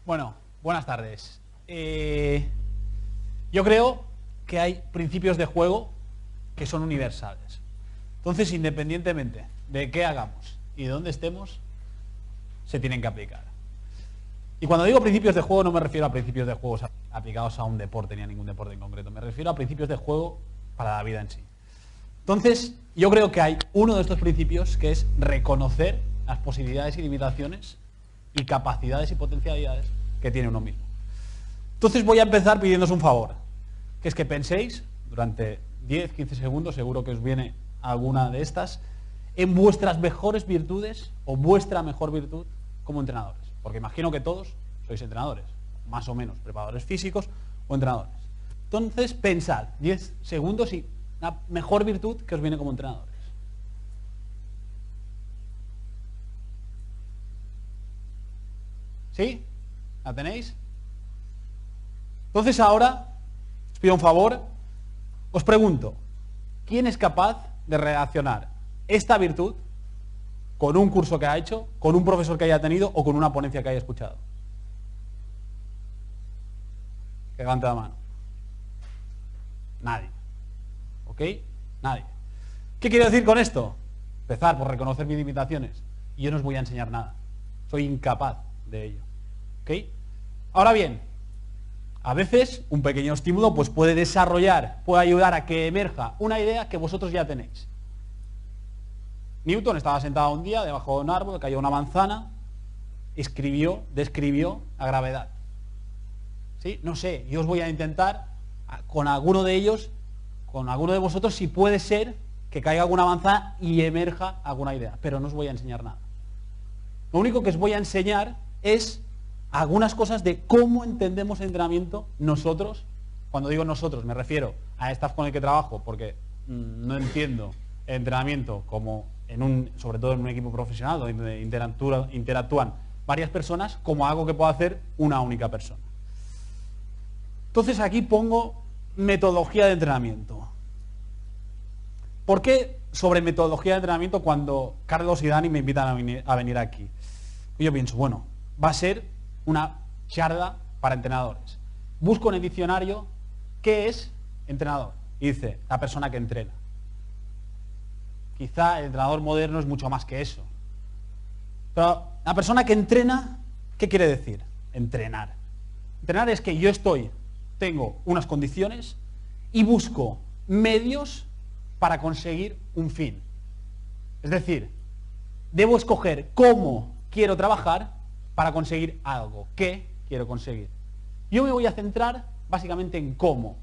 Bueno, buenas tardes. Yo creo que hay principios de juego que son universales. Entonces, independientemente de qué hagamos y de dónde estemos, se tienen que aplicar. Y cuando digo principios de juego no me refiero a principios de juegos aplicados a un deporte ni a ningún deporte en concreto. Me refiero a principios de juego para la vida en sí. Entonces, yo creo que hay uno de estos principios que es reconocer las posibilidades y limitaciones y capacidades y potencialidades que tiene uno mismo. Entonces voy a empezar pidiéndoos un favor, que es que penséis durante 10-15 segundos, seguro que os viene alguna de estas, en vuestras mejores virtudes o vuestra mejor virtud como entrenadores. Porque imagino que todos sois entrenadores, más o menos, preparadores físicos o entrenadores. Entonces pensad 10 segundos y la mejor virtud que os viene como entrenadores. ¿Sí? ¿La tenéis? Entonces ahora, os pido un favor, os pregunto, ¿quién es capaz de relacionar esta virtud con un curso que ha hecho, con un profesor que haya tenido o con una ponencia que haya escuchado? Que levante la mano. Nadie. ¿Ok? Nadie. ¿Qué quiero decir con esto? Empezar por reconocer mis limitaciones. Y yo no os voy a enseñar nada. Soy incapaz de ello. ¿Ok? Ahora bien, a veces un pequeño estímulo pues puede desarrollar, puede ayudar a que emerja una idea que vosotros ya tenéis. Newton estaba sentado un día debajo de un árbol, cayó una manzana, describió la gravedad. ¿Sí? No sé, yo os voy a intentar con alguno de ellos, con alguno de vosotros, si puede ser que caiga alguna manzana y emerja alguna idea, pero no os voy a enseñar nada. Lo único que os voy a enseñar es algunas cosas de cómo entendemos el entrenamiento nosotros. Cuando digo nosotros me refiero a staff con el que trabajo, porque no entiendo el entrenamiento como sobre todo en un equipo profesional donde interactúan varias personas, como algo que pueda hacer una única persona. Entonces aquí pongo metodología de entrenamiento. ¿Por qué sobre metodología de entrenamiento cuando Carlos y Dani me invitan a venir aquí? Yo pienso, bueno, va a ser una charla para entrenadores. Busco en el diccionario qué es entrenador y dice la persona que entrena. Quizá el entrenador moderno es mucho más que eso. Pero la persona que entrena, ¿qué quiere decir? Entrenar. Entrenar es que yo tengo unas condiciones y busco medios para conseguir un fin. Es decir, debo escoger cómo quiero trabajar para conseguir algo. ¿Qué quiero conseguir? Yo me voy a centrar básicamente en cómo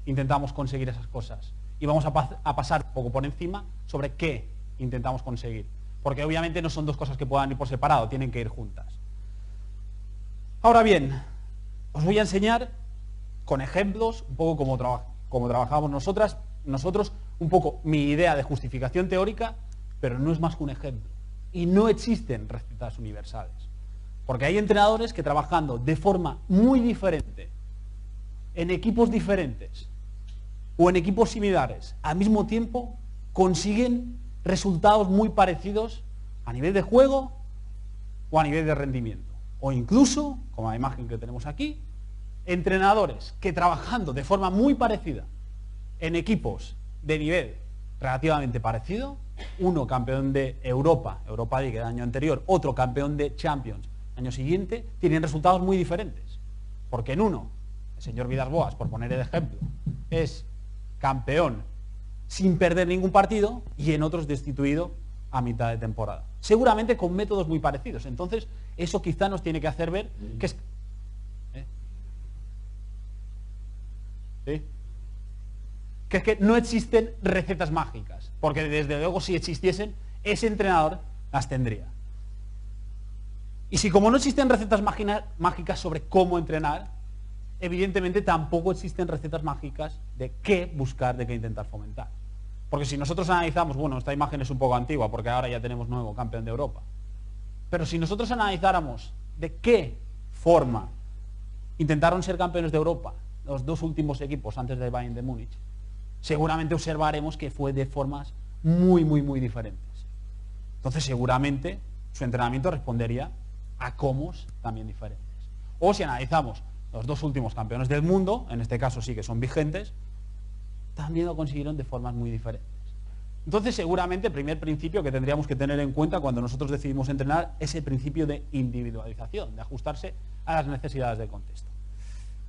intentamos conseguir esas cosas. Y vamos a pasar un poco por encima sobre qué intentamos conseguir. Porque obviamente no son dos cosas que puedan ir por separado, tienen que ir juntas. Ahora bien, os voy a enseñar con ejemplos, un poco como trabajamos nosotros, un poco mi idea de justificación teórica, pero no es más que un ejemplo. Y no existen recetas universales. Porque hay entrenadores que trabajando de forma muy diferente, en equipos diferentes o en equipos similares, al mismo tiempo consiguen resultados muy parecidos a nivel de juego o a nivel de rendimiento. O incluso, como la imagen que tenemos aquí, entrenadores que trabajando de forma muy parecida en equipos de nivel relativamente parecido, uno campeón de Europa League el año anterior, otro campeón de Champions el año siguiente, tienen resultados muy diferentes. Porque en uno, el señor Villas-Boas, por poner el ejemplo, es campeón sin perder ningún partido y en otros destituido a mitad de temporada. Seguramente con métodos muy parecidos. Entonces, eso quizá nos tiene que hacer ver que es... ¿Sí? Que es que no existen recetas mágicas, porque desde luego si existiesen, ese entrenador las tendría. Y si como no existen recetas mágicas sobre cómo entrenar, evidentemente tampoco existen recetas mágicas de qué buscar, de qué intentar fomentar. Porque si nosotros analizamos, bueno, esta imagen es un poco antigua, porque ahora ya tenemos nuevo campeón de Europa, pero si nosotros analizáramos de qué forma intentaron ser campeones de Europa los dos últimos equipos antes del Bayern de Múnich, seguramente observaremos que fue de formas muy, muy, muy diferentes. Entonces seguramente su entrenamiento respondería a cómo también diferentes. O si analizamos los dos últimos campeones del mundo, en este caso sí que son vigentes, también lo consiguieron de formas muy diferentes. Entonces, seguramente el primer principio que tendríamos que tener en cuenta cuando nosotros decidimos entrenar es el principio de individualización, de ajustarse a las necesidades del contexto.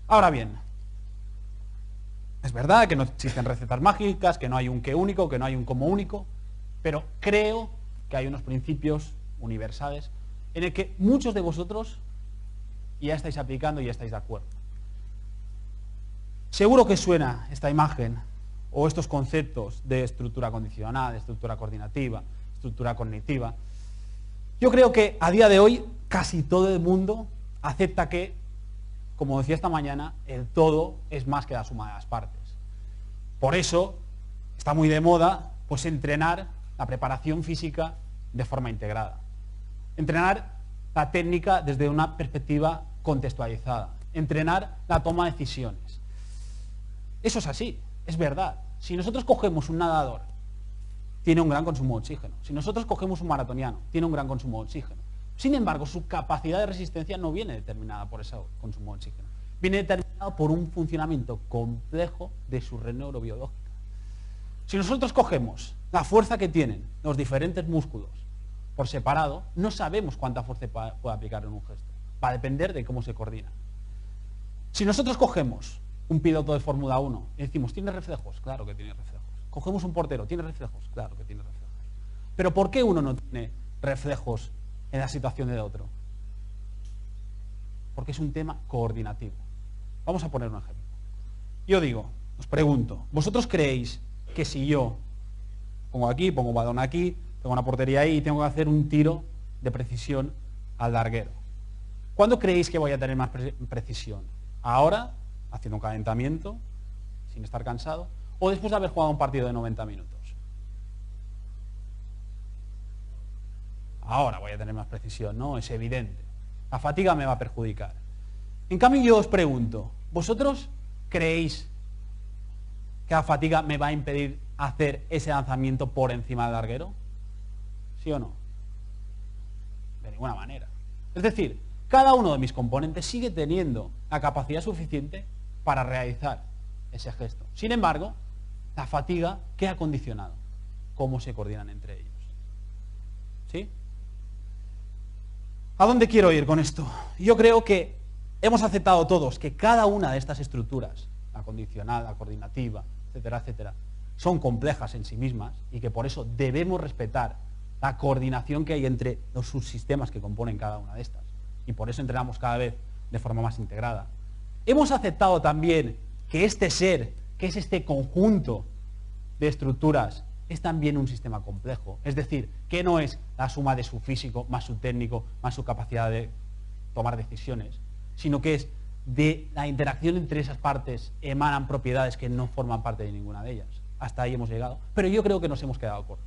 Ahora bien, es verdad que no existen recetas mágicas, que no hay un qué único, que no hay un cómo único, pero creo que hay unos principios universales en el que muchos de vosotros ya estáis aplicando y ya estáis de acuerdo. Seguro que suena esta imagen o estos conceptos de estructura condicional, de estructura coordinativa, estructura cognitiva. Yo creo que a día de hoy casi todo el mundo acepta que, como decía esta mañana, el todo es más que la suma de las partes. Por eso está muy de moda pues entrenar la preparación física de forma integrada. Entrenar la técnica desde una perspectiva contextualizada. Entrenar la toma de decisiones. Eso es así, es verdad. Si nosotros cogemos un nadador, tiene un gran consumo de oxígeno. Si nosotros cogemos un maratoniano, tiene un gran consumo de oxígeno. Sin embargo, su capacidad de resistencia no viene determinada por ese consumo de oxígeno. Viene determinado por un funcionamiento complejo de su red neurobiológica. Si nosotros cogemos la fuerza que tienen los diferentes músculos por separado, no sabemos cuánta fuerza puede aplicar en un gesto. Va a depender de cómo se coordina. Si nosotros cogemos un piloto de Fórmula 1 y decimos, ¿tiene reflejos? Claro que tiene reflejos. Cogemos un portero, ¿tiene reflejos? Claro que tiene reflejos. Pero ¿por qué uno no tiene reflejos en la situación del otro? Porque es un tema coordinativo. Vamos a poner un ejemplo. Yo digo, os pregunto, ¿vosotros creéis que si yo pongo aquí, pongo un balón aquí, tengo una portería ahí y tengo que hacer un tiro de precisión al larguero, ¿cuándo creéis que voy a tener más precisión? ¿Ahora, haciendo un calentamiento, sin estar cansado, o después de haber jugado un partido de 90 minutos? Ahora voy a tener más precisión, ¿no? Es evidente. La fatiga me va a perjudicar. En cambio, yo os pregunto, ¿vosotros creéis que la fatiga me va a impedir hacer ese lanzamiento por encima del larguero? ¿Sí o no? De ninguna manera. Es decir, cada uno de mis componentes sigue teniendo la capacidad suficiente para realizar ese gesto. Sin embargo, la fatiga, ¿qué ha condicionado? Cómo se coordinan entre ellos. ¿Sí? ¿A dónde quiero ir con esto? Yo creo que hemos aceptado todos que cada una de estas estructuras, la condicional, la coordinativa, etcétera, etcétera, son complejas en sí mismas y que por eso debemos respetar la coordinación que hay entre los subsistemas que componen cada una de estas. Y por eso entrenamos cada vez de forma más integrada. Hemos aceptado también que este ser, que es este conjunto de estructuras, es también un sistema complejo. Es decir, que no es la suma de su físico, más su técnico, más su capacidad de tomar decisiones, sino que es de la interacción entre esas partes emanan propiedades que no forman parte de ninguna de ellas. Hasta ahí hemos llegado. Pero yo creo que nos hemos quedado cortos.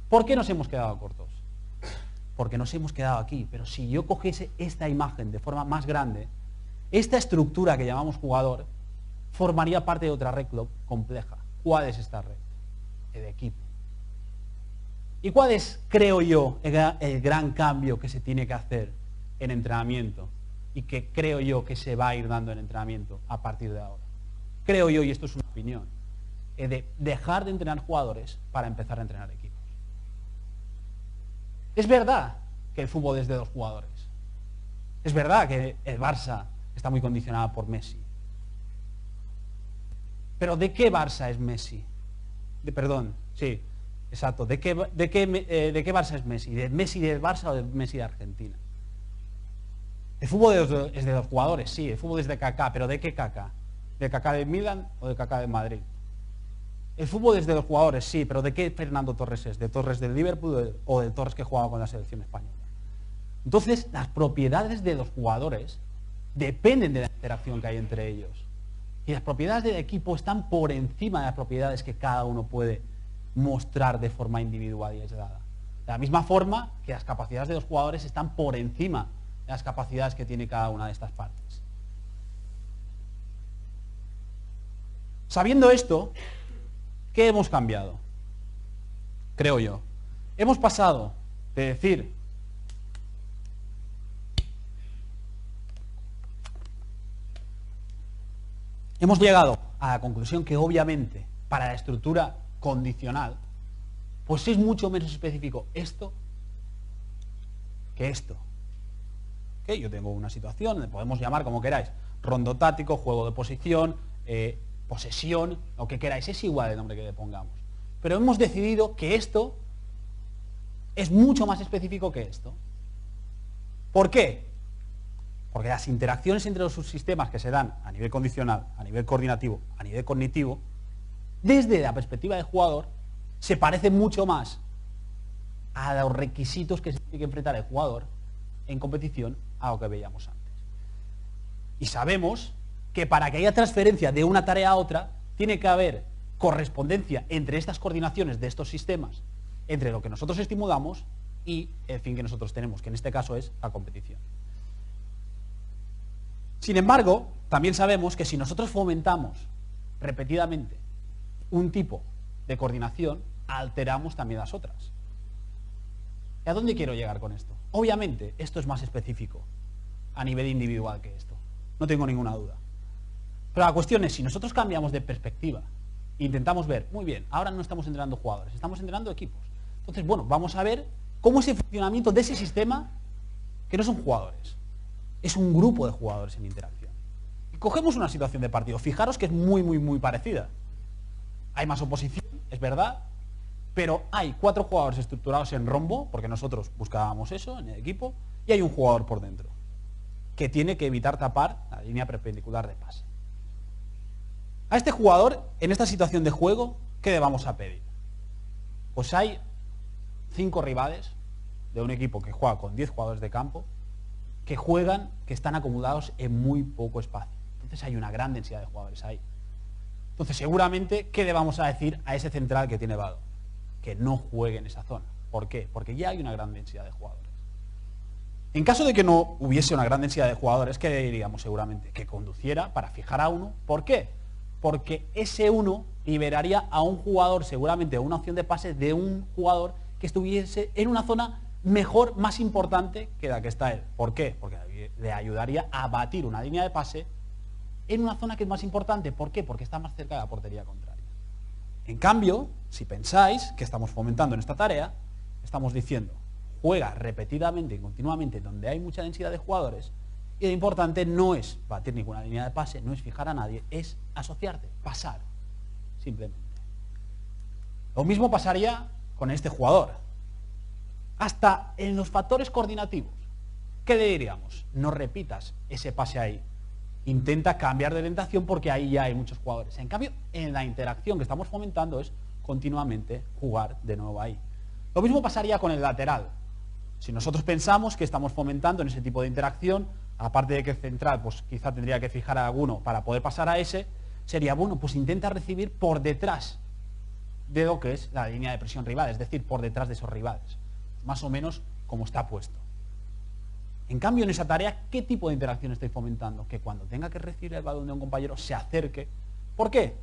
¿Por qué nos hemos quedado cortos? Porque nos hemos quedado aquí. Pero si yo cogiese esta imagen de forma más grande, esta estructura que llamamos jugador formaría parte de otra red compleja. ¿Cuál es esta red? El equipo. ¿Y cuál es, creo yo, el gran cambio que se tiene que hacer en entrenamiento? Y que creo yo que se va a ir dando en entrenamiento a partir de ahora. Creo yo, y esto es una opinión, de dejar de entrenar jugadores para empezar a entrenar equipos. Es verdad que el fútbol es de dos jugadores. Es verdad que el Barça está muy condicionado por Messi. Pero ¿de qué Barça es Messi? Perdón, sí, exacto. ¿De qué Barça es Messi? ¿De Messi del Barça o de Messi de Argentina? El fútbol es de los jugadores, sí, el fútbol es de Kaká, pero ¿de qué Kaká? ¿De Kaká de Milán o de Kaká de Madrid? El fútbol es de los jugadores, sí, pero ¿de qué Fernando Torres es? ¿De Torres del Liverpool o de Torres que jugaba con la selección española? Entonces, las propiedades de los jugadores dependen de la interacción que hay entre ellos. Y las propiedades del equipo están por encima de las propiedades que cada uno puede mostrar de forma individual y aislada. De la misma forma que las capacidades de los jugadores están por encima de las capacidades que tiene cada una de estas partes. Sabiendo esto, ¿qué hemos cambiado? Creo yo. Hemos pasado de decir hemos llegado a la conclusión que obviamente para la estructura condicional, pues es mucho menos específico esto que esto. ¿Okay? Yo tengo una situación, podemos llamar como queráis, rondo táctico, juego de posición, posesión, lo que queráis, es igual el nombre que le pongamos. Pero hemos decidido que esto es mucho más específico que esto. ¿Por qué? Porque las interacciones entre los subsistemas que se dan a nivel condicional, a nivel coordinativo, a nivel cognitivo, desde la perspectiva del jugador, se parecen mucho más a los requisitos que se tiene que enfrentar el jugador en competición a lo que veíamos antes. Y sabemos que para que haya transferencia de una tarea a otra, tiene que haber correspondencia entre estas coordinaciones de estos sistemas, entre lo que nosotros estimulamos y el fin que nosotros tenemos, que en este caso es la competición. Sin embargo, también sabemos que si nosotros fomentamos repetidamente un tipo de coordinación, alteramos también las otras. ¿Y a dónde quiero llegar con esto? Obviamente, esto es más específico a nivel individual que esto. No tengo ninguna duda. Pero la cuestión es, si nosotros cambiamos de perspectiva e intentamos ver, muy bien, ahora no estamos entrenando jugadores, estamos entrenando equipos. Entonces, bueno, vamos a ver cómo es el funcionamiento de ese sistema que no son jugadores. Es un grupo de jugadores en interacción. Y cogemos una situación de partido. Fijaros que es muy parecida. Hay más oposición, es verdad, pero hay 4 jugadores estructurados en rombo, porque nosotros buscábamos eso en el equipo, y hay un jugador por dentro, que tiene que evitar tapar la línea perpendicular de pase. A este jugador, en esta situación de juego, ¿qué le vamos a pedir? Pues hay 5 rivales de un equipo que juega con 10 jugadores de campo, que juegan, que están acomodados en muy poco espacio. Entonces hay una gran densidad de jugadores ahí. Entonces seguramente, ¿qué le vamos a decir a ese central que tiene vado? Que no juegue en esa zona. ¿Por qué? Porque ya hay una gran densidad de jugadores. En caso de que no hubiese una gran densidad de jugadores, ¿qué diríamos seguramente? Que conduciera para fijar a uno. ¿Por qué? Porque ese uno liberaría a un jugador, seguramente, una opción de pase de un jugador que estuviese en una zona mejor, más importante que la que está él. ¿Por qué? Porque le ayudaría a batir una línea de pase en una zona que es más importante. ¿Por qué? Porque está más cerca de la portería contraria. En cambio, si pensáis que estamos fomentando en esta tarea, estamos diciendo, juega repetidamente y continuamente donde hay mucha densidad de jugadores, y lo importante no es batir ninguna línea de pase, no es fijar a nadie, es asociarte, pasar, simplemente. Lo mismo pasaría con este jugador. Hasta en los factores coordinativos. ¿Qué le diríamos? No repitas ese pase ahí. Intenta cambiar de orientación porque ahí ya hay muchos jugadores. En cambio, en la interacción que estamos fomentando es continuamente jugar de nuevo ahí. Lo mismo pasaría con el lateral. Si nosotros pensamos que estamos fomentando en ese tipo de interacción, aparte de que el central pues quizá tendría que fijar a alguno para poder pasar a ese, sería, bueno, pues intenta recibir por detrás de lo que es la línea de presión rival, es decir, por detrás de esos rivales. Más o menos como está puesto. En cambio, en esa tarea, ¿qué tipo de interacción estoy fomentando? Que cuando tenga que recibir el balón de un compañero se acerque. ¿Por qué?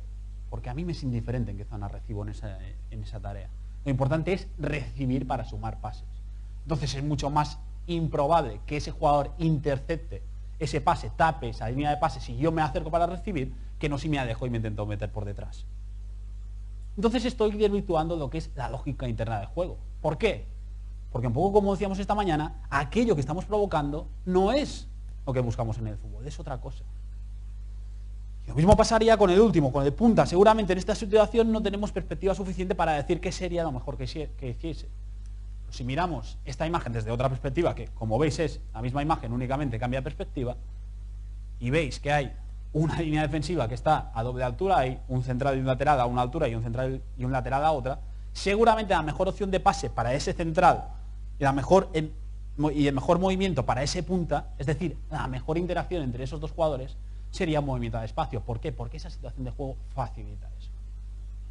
Porque a mí me es indiferente en qué zona recibo en esa tarea. Lo importante es recibir para sumar pases. Entonces es mucho más improbable que ese jugador intercepte ese pase, tape esa línea de pase si yo me acerco para recibir, que no si me alejo y me intento meter por detrás. Entonces estoy desvirtuando lo que es la lógica interna del juego. ¿Por qué? Porque un poco como decíamos esta mañana, aquello que estamos provocando no es lo que buscamos en el fútbol, es otra cosa. Y lo mismo pasaría con el último, con el punta. Seguramente en esta situación no tenemos perspectiva suficiente para decir qué sería lo mejor que hiciese. Pero si miramos esta imagen desde otra perspectiva, que como veis es la misma imagen, únicamente cambia de perspectiva, y veis que hay una línea defensiva que está a doble altura, hay un central y un lateral a una altura y un central y un lateral a otra, seguramente la mejor opción de pase para ese central y el mejor movimiento para ese punta, es decir, la mejor interacción entre esos dos jugadores, sería un movimiento de espacio. ¿Por qué? Porque esa situación de juego facilita eso.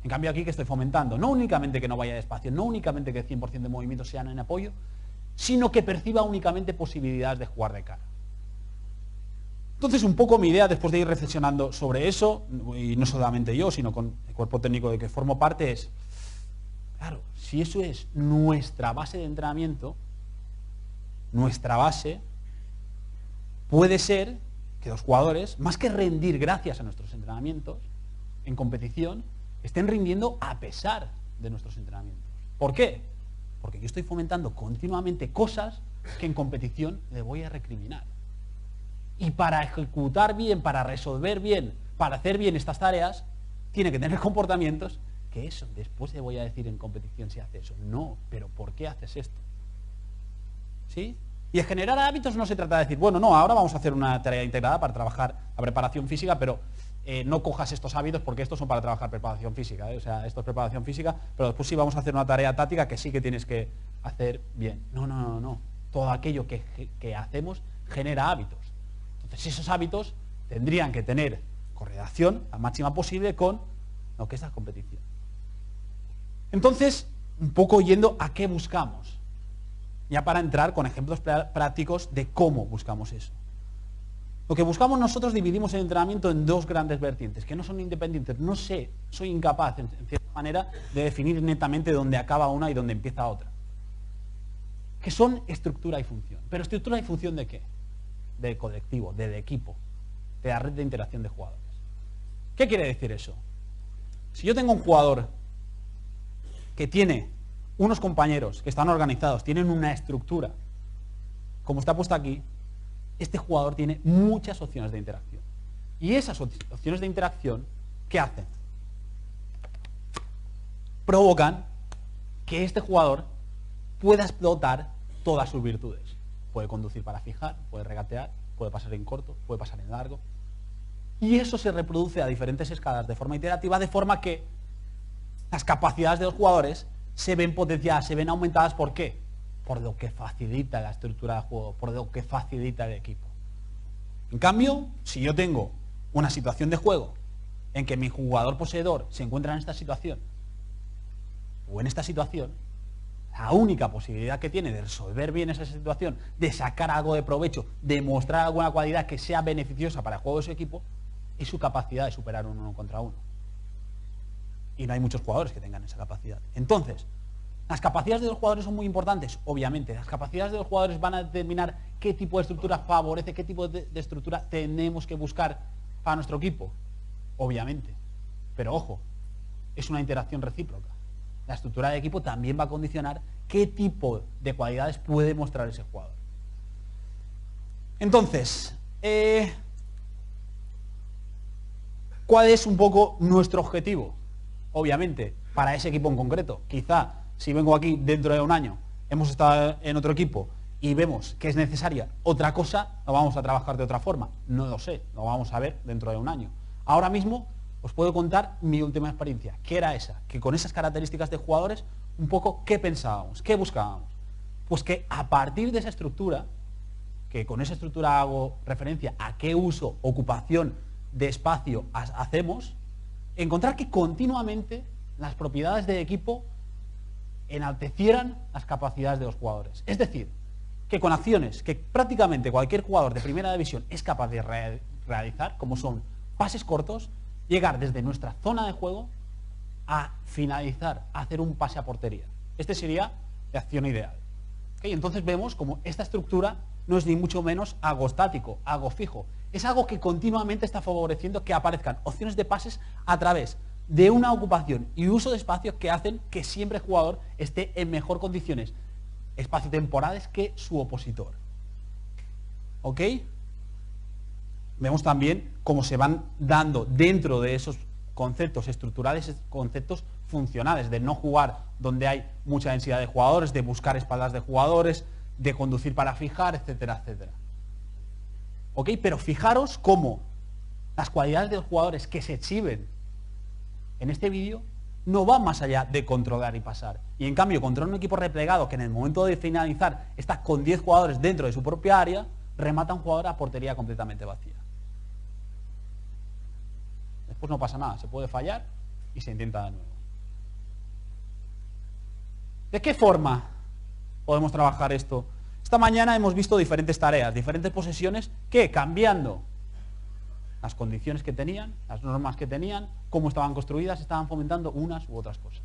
En cambio aquí que estoy fomentando, no únicamente que no vaya de espacio, no únicamente que el 100% de movimientos sean en apoyo, sino que perciba únicamente posibilidades de jugar de cara. Entonces un poco mi idea, después de ir reflexionando sobre eso, y no solamente yo, sino con el cuerpo técnico de que formo parte, es, claro, si eso es nuestra base de entrenamiento, nuestra base, puede ser que los jugadores, más que rendir gracias a nuestros entrenamientos en competición, estén rindiendo a pesar de nuestros entrenamientos. ¿Por qué? Porque yo estoy fomentando continuamente cosas que en competición le voy a recriminar. Y para ejecutar bien, para resolver bien, para hacer bien estas tareas, tiene que tener comportamientos que eso, después le voy a decir en competición si hace eso. No, pero ¿por qué haces esto? ¿Sí? Y en generar hábitos no se trata de decir, bueno, no, ahora vamos a hacer una tarea integrada para trabajar la preparación física, pero no cojas estos hábitos porque estos son para trabajar preparación física, ¿eh? O sea, esto es preparación física, pero después sí vamos a hacer una tarea táctica que sí que tienes que hacer bien. No, no, no, no. Todo aquello que hacemos genera hábitos. Entonces esos hábitos tendrían que tener correlación la máxima posible con lo que es la competición. Entonces, un poco yendo a qué buscamos. Ya para entrar con ejemplos prácticos de cómo buscamos eso. Lo que buscamos nosotros dividimos el entrenamiento en dos grandes vertientes, que no son independientes. No sé, soy incapaz, en cierta manera, de definir netamente dónde acaba una y dónde empieza otra. Que son estructura y función. ¿Pero estructura y función de qué? Del colectivo, del equipo, de la red de interacción de jugadores. ¿Qué quiere decir eso? Si yo tengo un jugador que tiene unos compañeros que están organizados, tienen una estructura, como está puesta aquí, este jugador tiene muchas opciones de interacción. Y esas opciones de interacción, ¿qué hacen? Provocan que este jugador pueda explotar todas sus virtudes. Puede conducir para fijar, puede regatear, puede pasar en corto, puede pasar en largo. Y eso se reproduce a diferentes escalas de forma iterativa, de forma que las capacidades de los jugadores se ven potenciadas, se ven aumentadas. ¿Por qué? Por lo que facilita la estructura de juego, por lo que facilita el equipo. En cambio, si yo tengo una situación de juego en que mi jugador poseedor se encuentra en esta situación o en esta situación, la única posibilidad que tiene de resolver bien esa situación, de sacar algo de provecho, de mostrar alguna cualidad que sea beneficiosa para el juego de su equipo, es su capacidad de superar un 1 contra 1. Y no hay muchos jugadores que tengan esa capacidad. Entonces, las capacidades de los jugadores son muy importantes, obviamente. Las capacidades de los jugadores van a determinar qué tipo de estructura favorece, qué tipo de estructura tenemos que buscar para nuestro equipo, obviamente. Pero ojo, es una interacción recíproca. La estructura de equipo también va a condicionar qué tipo de cualidades puede mostrar ese jugador. Entonces, ¿cuál es un poco nuestro objetivo? Obviamente, para ese equipo en concreto. Quizá, si vengo aquí dentro de un año, hemos estado en otro equipo y vemos que es necesaria otra cosa, lo vamos a trabajar de otra forma. No lo sé, lo vamos a ver dentro de un año. Ahora mismo os puedo contar mi última experiencia, que era esa, que con esas características de jugadores, un poco, ¿qué pensábamos? ¿Qué buscábamos? Pues que a partir de esa estructura, que con esa estructura hago referencia a qué uso, ocupación de espacio hacemos, encontrar que continuamente las propiedades de equipo enaltecieran las capacidades de los jugadores. Es decir, que con acciones que prácticamente cualquier jugador de primera división es capaz de realizar, como son pases cortos, llegar desde nuestra zona de juego a finalizar, a hacer un pase a portería. Este sería la acción ideal. ¿Okay? Entonces vemos como esta estructura no es ni mucho menos algo estático, algo fijo. Es algo que continuamente está favoreciendo que aparezcan opciones de pases a través de una ocupación y uso de espacios que hacen que siempre el jugador esté en mejor condiciones espaciotemporales que su opositor. ¿Ok? Vemos también cómo se van dando dentro de esos conceptos estructurales, conceptos funcionales, de no jugar donde hay mucha densidad de jugadores, de buscar espaldas de jugadores, de conducir para fijar, etcétera, etcétera. ¿Ok? Pero fijaros cómo las cualidades de los jugadores que se exhiben en este vídeo no van más allá de controlar y pasar. Y en cambio, contra un equipo replegado que en el momento de finalizar está con 10 jugadores dentro de su propia área, remata un jugador a portería completamente vacía. Después no pasa nada, se puede fallar y se intenta de nuevo. ¿De qué forma podemos trabajar esto? Esta mañana hemos visto diferentes tareas, diferentes posesiones que, cambiando las condiciones que tenían, las normas que tenían, cómo estaban construidas, estaban fomentando unas u otras cosas.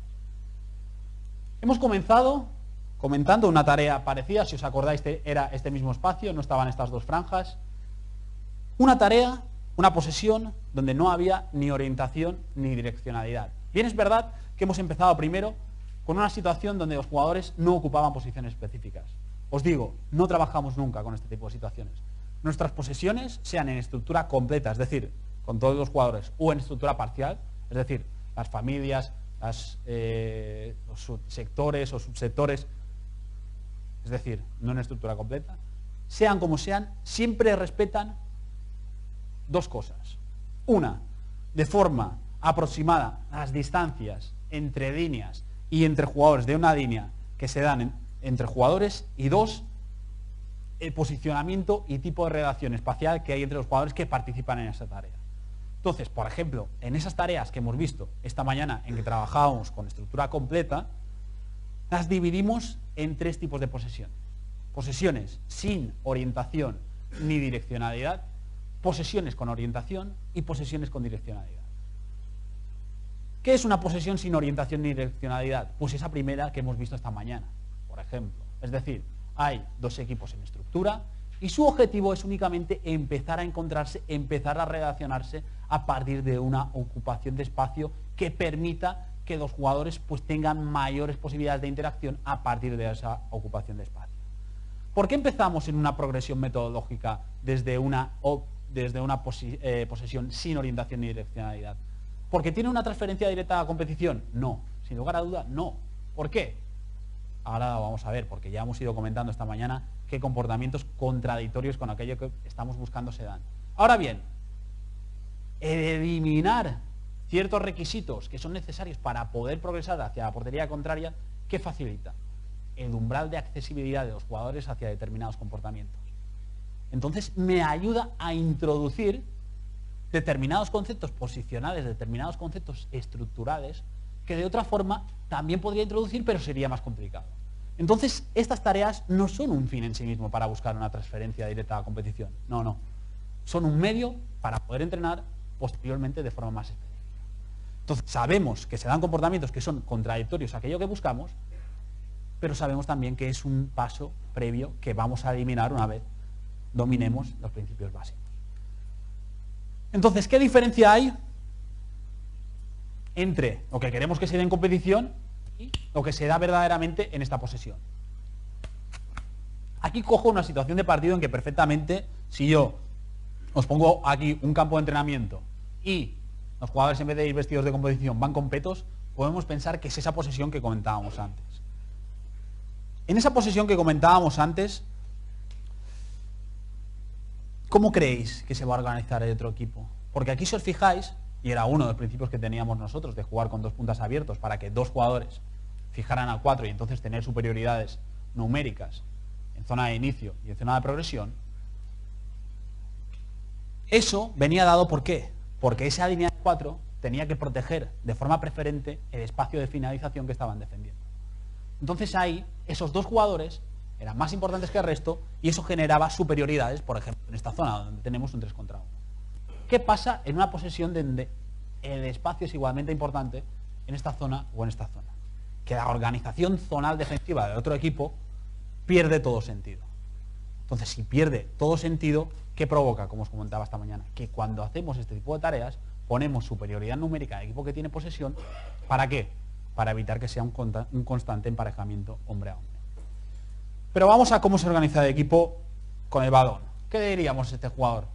Hemos comenzado comentando una tarea parecida, si os acordáis era este mismo espacio, no estaban estas dos franjas. Una tarea, una posesión, donde no había ni orientación ni direccionalidad. Bien, es verdad que hemos empezado primero con una situación donde los jugadores no ocupaban posiciones específicas. Os digo, no trabajamos nunca con este tipo de situaciones. Nuestras posesiones sean en estructura completa, es decir, con todos los jugadores, o en estructura parcial, es decir, las familias, los subsectores o subsectores, es decir, no en estructura completa, sean como sean, siempre respetan dos cosas. Una, de forma aproximada, las distancias entre líneas y entre jugadores de una línea que se dan entre jugadores, y dos, el posicionamiento y tipo de relación espacial que hay entre los jugadores que participan en esa tarea. Entonces, por ejemplo, en esas tareas que hemos visto esta mañana en que trabajábamos con estructura completa, las dividimos en tres tipos de posesiones. Posesiones sin orientación ni direccionalidad, posesiones con orientación y posesiones con direccionalidad. ¿Qué es una posesión sin orientación ni direccionalidad? Pues esa primera que hemos visto esta mañana, por ejemplo. Es decir, hay dos equipos en estructura y su objetivo es únicamente empezar a encontrarse, empezar a relacionarse a partir de una ocupación de espacio que permita que los jugadores pues tengan mayores posibilidades de interacción a partir de esa ocupación de espacio. ¿Por qué empezamos en una progresión metodológica desde una posesión sin orientación ni direccionalidad? ¿Porque tiene una transferencia directa a la competición? No, sin lugar a duda, no. ¿Por qué? Ahora lo vamos a ver, porque ya hemos ido comentando esta mañana qué comportamientos contradictorios con aquello que estamos buscando se dan. Ahora bien, eliminar ciertos requisitos que son necesarios para poder progresar hacia la portería contraria, ¿qué facilita? El umbral de accesibilidad de los jugadores hacia determinados comportamientos. Entonces me ayuda a introducir determinados conceptos posicionales, determinados conceptos estructurales, que de otra forma también podría introducir, pero sería más complicado. Entonces, estas tareas no son un fin en sí mismo para buscar una transferencia directa a la competición. No, no. Son un medio para poder entrenar posteriormente de forma más específica. Entonces, sabemos que se dan comportamientos que son contradictorios a aquello que buscamos, pero sabemos también que es un paso previo que vamos a eliminar una vez dominemos los principios básicos. Entonces, ¿qué diferencia hay entre lo que queremos que se dé en competición y lo que se da verdaderamente en esta posesión? Aquí cojo una situación de partido en que perfectamente, si yo os pongo aquí un campo de entrenamiento y los jugadores en vez de ir vestidos de competición van con petos, podemos pensar que es esa posesión que comentábamos antes. En esa posesión que comentábamos antes, ¿cómo creéis que se va a organizar el otro equipo? Porque aquí, si os fijáis, y era uno de los principios que teníamos nosotros de jugar con dos puntas abiertos para que dos jugadores fijaran al 4 y entonces tener superioridades numéricas en zona de inicio y en zona de progresión, eso venía dado ¿por qué? Porque esa línea de 4 tenía que proteger de forma preferente el espacio de finalización que estaban defendiendo. Entonces ahí, esos dos jugadores eran más importantes que el resto y eso generaba superioridades, por ejemplo, en esta zona donde tenemos un 3 contra 1. ¿Qué pasa en una posesión donde el espacio es igualmente importante en esta zona o en esta zona? Que la organización zonal defensiva del otro equipo pierde todo sentido. Entonces, si pierde todo sentido, ¿qué provoca? Como os comentaba esta mañana, que cuando hacemos este tipo de tareas, ponemos superioridad numérica al equipo que tiene posesión. ¿Para qué? Para evitar que sea un constante emparejamiento hombre a hombre. Pero vamos a cómo se organiza el equipo con el balón. ¿Qué diríamos a este jugador?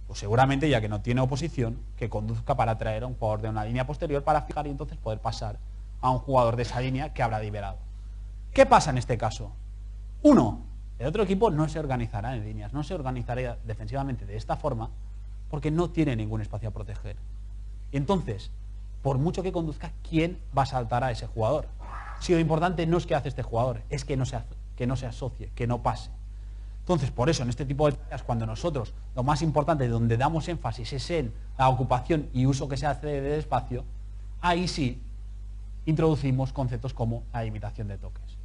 Pues seguramente, ya que no tiene oposición, que conduzca para traer a un jugador de una línea posterior para fijar y entonces poder pasar a un jugador de esa línea que habrá liberado. ¿Qué pasa en este caso? Uno, el otro equipo no se organizará en líneas, no se organizará defensivamente de esta forma porque no tiene ningún espacio a proteger. Y entonces, por mucho que conduzca, ¿quién va a saltar a ese jugador? Si lo importante no es qué hace este jugador, es que no se asocie, que no pase. Entonces, por eso, en este tipo de tareas, cuando nosotros, lo más importante, donde damos énfasis es en la ocupación y uso que se hace del espacio, ahí sí introducimos conceptos como la limitación de toques.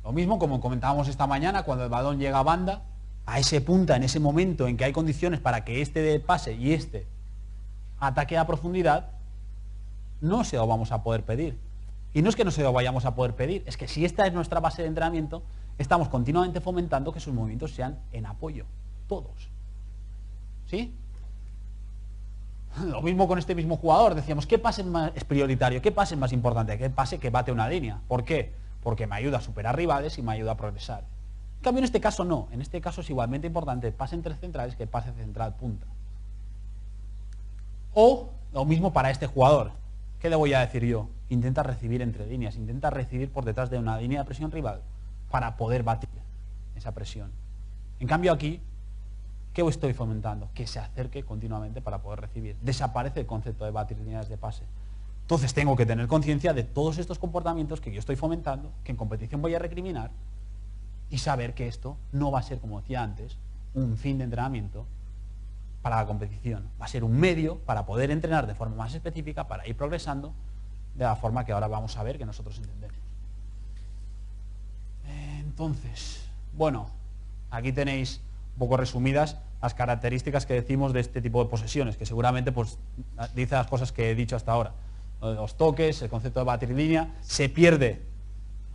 Lo mismo como comentábamos esta mañana, cuando el balón llega a banda, a ese punta, en ese momento en que hay condiciones para que este pase y este ataque a profundidad, no se lo vamos a poder pedir. Y no es que no se lo vayamos a poder pedir, es que si esta es nuestra base de entrenamiento, estamos continuamente fomentando que sus movimientos sean en apoyo, todos. ¿Sí? Lo mismo con este mismo jugador. Decíamos, ¿qué pase es prioritario? ¿Qué pase es más importante? ¿Qué pase que bate una línea? ¿Por qué? Porque me ayuda a superar rivales y me ayuda a progresar. En cambio, en este caso no. En este caso es igualmente importante pase entre centrales que pase central punta. O lo mismo para este jugador. ¿Qué le voy a decir yo? Intenta recibir entre líneas, intenta recibir por detrás de una línea de presión rival para poder batir esa presión. En cambio aquí, ¿qué estoy fomentando? Que se acerque continuamente para poder recibir. Desaparece el concepto de batir líneas de pase. Entonces tengo que tener conciencia de todos estos comportamientos que yo estoy fomentando, que en competición voy a recriminar, y saber que esto no va a ser, como decía antes, un fin de entrenamiento para la competición. Va a ser un medio para poder entrenar de forma más específica, para ir progresando de la forma que ahora vamos a ver que nosotros entendemos. Entonces, bueno, aquí tenéis un poco resumidas las características que decimos de este tipo de posesiones, que seguramente pues dice las cosas que he dicho hasta ahora. Los toques, el concepto de batir línea, se pierde,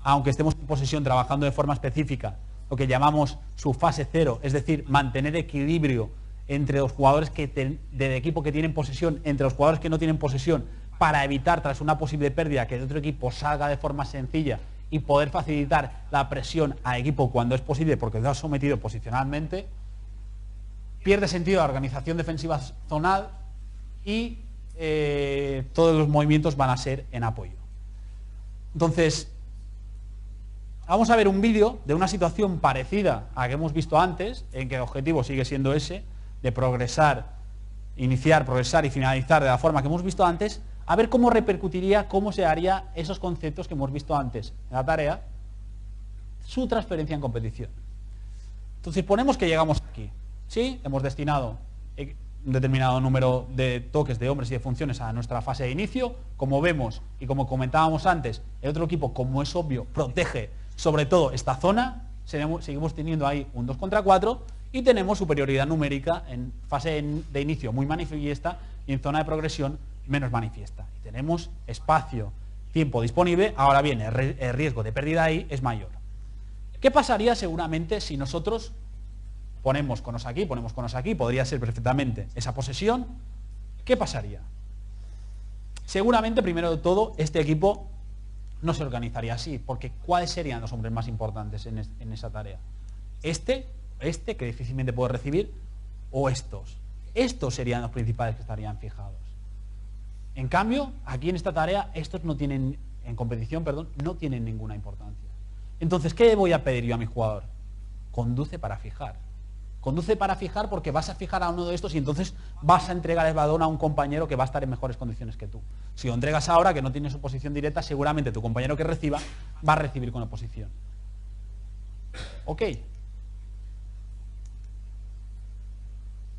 aunque estemos en posesión trabajando de forma específica, lo que llamamos su fase cero, es decir, mantener equilibrio entre los jugadores del equipo que tienen posesión, entre los jugadores que no tienen posesión, para evitar, tras una posible pérdida, que el otro equipo salga de forma sencilla y poder facilitar la presión al equipo cuando es posible, porque lo ha sometido posicionalmente. Pierde sentido la organización defensiva zonal y todos los movimientos van a ser en apoyo. Entonces, vamos a ver un vídeo de una situación parecida a la que hemos visto antes, en que el objetivo sigue siendo ese, de progresar, iniciar, progresar y finalizar de la forma que hemos visto antes, a ver cómo repercutiría, cómo se haría esos conceptos que hemos visto antes en la tarea, su transferencia en competición. Entonces, ponemos que llegamos aquí, ¿sí? Hemos destinado un determinado número de toques de hombres y de funciones a nuestra fase de inicio. Como vemos y como comentábamos antes, el otro equipo, como es obvio, protege sobre todo esta zona. Seguimos teniendo ahí un 2 contra 4 y tenemos superioridad numérica en fase de inicio muy manifiesta y en zona de progresión menos manifiesta. Y tenemos espacio, tiempo disponible. Ahora bien, el riesgo de pérdida ahí es mayor. ¿Qué pasaría seguramente si nosotros ponemos conos aquí, podría ser perfectamente esa posesión? ¿Qué pasaría? Seguramente, primero de todo, este equipo no se organizaría así, porque ¿cuáles serían los hombres más importantes en esa tarea? Este, que difícilmente puede recibir, o estos. Estos serían los principales que estarían fijados. En cambio, aquí en esta tarea, estos no tienen, en competición, perdón, no tienen ninguna importancia. Entonces, ¿qué voy a pedir yo a mi jugador? Conduce para fijar. Conduce para fijar porque vas a fijar a uno de estos y entonces vas a entregar el balón a un compañero que va a estar en mejores condiciones que tú. Si lo entregas ahora, que no tiene su posición directa, seguramente tu compañero que reciba va a recibir con oposición. Ok.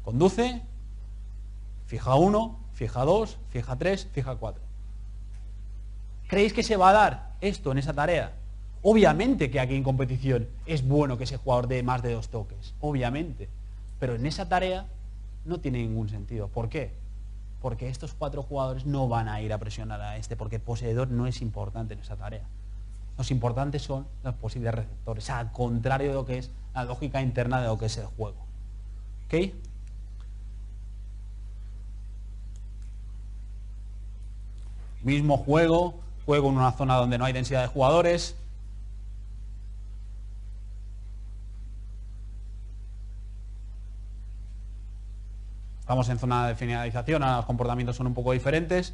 Conduce, fija 1, fija 2, fija 3, fija 4. ¿Creéis que se va a dar esto en esa tarea? Obviamente que aquí en competición es bueno que ese jugador dé más de 2 toques, obviamente. Pero en esa tarea no tiene ningún sentido. ¿Por qué? Porque estos 4 jugadores no van a ir a presionar a este, porque el poseedor no es importante en esa tarea. Los importantes son los posibles receptores, al contrario de lo que es la lógica interna de lo que es el juego. ¿Ok? Mismo juego en una zona donde no hay densidad de jugadores. Estamos en zona de finalización, ahora los comportamientos son un poco diferentes.